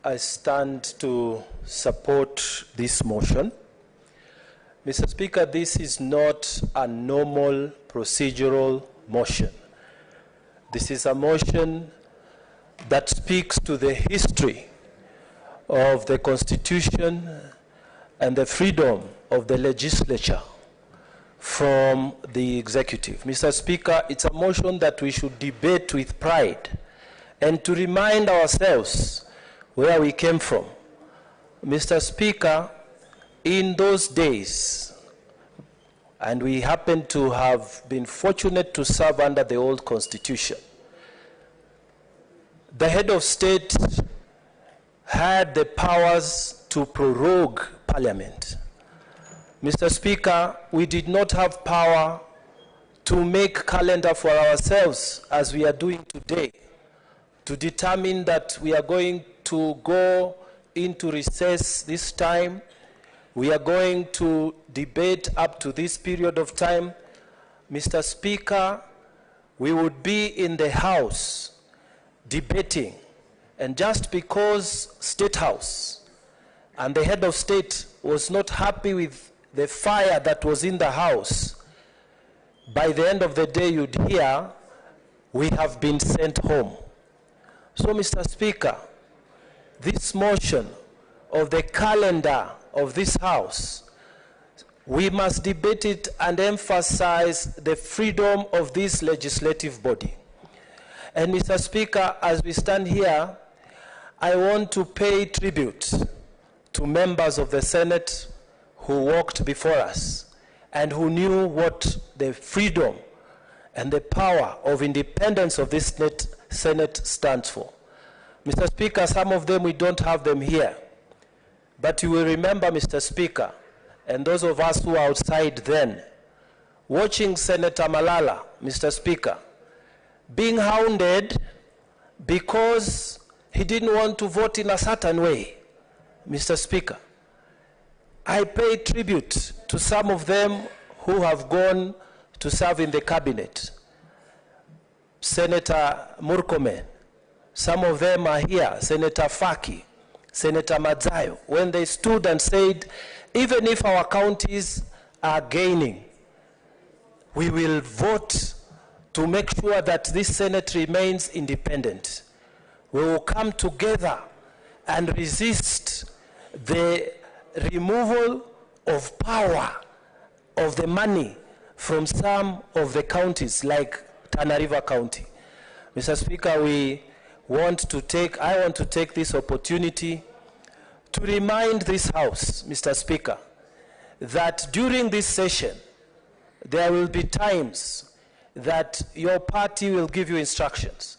I stand to support this motion. Mr. Speaker, this is not a normal procedural motion. This is a motion that speaks to the history of the Constitution and the freedom of the legislature from the executive. Mr. Speaker, it's a motion that we should debate with pride and to remind ourselves where we came from. Mr. Speaker, in those days, and we happen to have been fortunate to serve under the old Constitution, the head of state had the powers to prorogue Parliament. Mr. Speaker, we did not have power to make calendar for ourselves as we are doing today, to determine that we are going to go into recess this time, we are going to debate up to this period of time. Mr. Speaker, we would be in the House debating, and just because State House and the head of state was not happy with the fire that was in the House, by the end of the day you'd hear, we have been sent home. So, Mr. Speaker, this motion of the calendar of this House, we must debate it and emphasize the freedom of this legislative body. And Mr. Speaker, as we stand here, I want to pay tribute to members of the Senate who walked before us and who knew what the freedom and the power of independence of this Senate stands for. Mr. Speaker, some of them, we don't have them here. But you will remember, Mr. Speaker, and those of us who were outside then, watching Senator Malala, Mr. Speaker, being hounded because he didn't want to vote in a certain way. Mr. Speaker, I pay tribute to some of them who have gone to serve in the cabinet. Senator Murkomen, some of them are here, Senator Faki, Senator Madzayo, when they stood and said, even if our counties are gaining, we will vote to make sure that this Senate remains independent. We will come together and resist the removal of power of the money from some of the counties like Tana River County. Mr. Speaker, I want to take this opportunity to remind this House, Mr. Speaker, that during this session, there will be times that your party will give you instructions.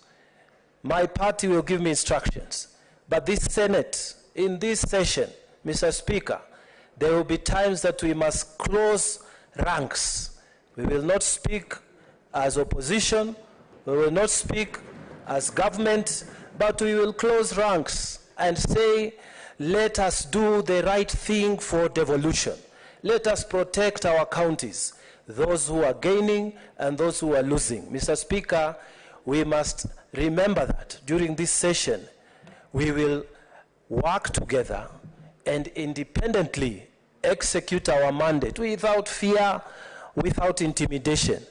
My party will give me instructions. But this Senate, in this session, Mr. Speaker, there will be times that we must close ranks. We will not speak as opposition, we will not speak as government, but we will close ranks and say, let us do the right thing for devolution. Let us protect our counties, those who are gaining and those who are losing. Mr. Speaker, we must remember that during this session, we will work together and independently execute our mandate without fear, without intimidation.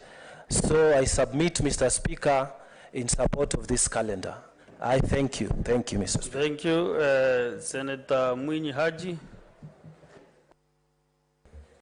So I submit, Mr. Speaker, in support of this calendar. I thank you. Thank you, Mr. Speaker. Thank you, Senator Mwinyi Haji.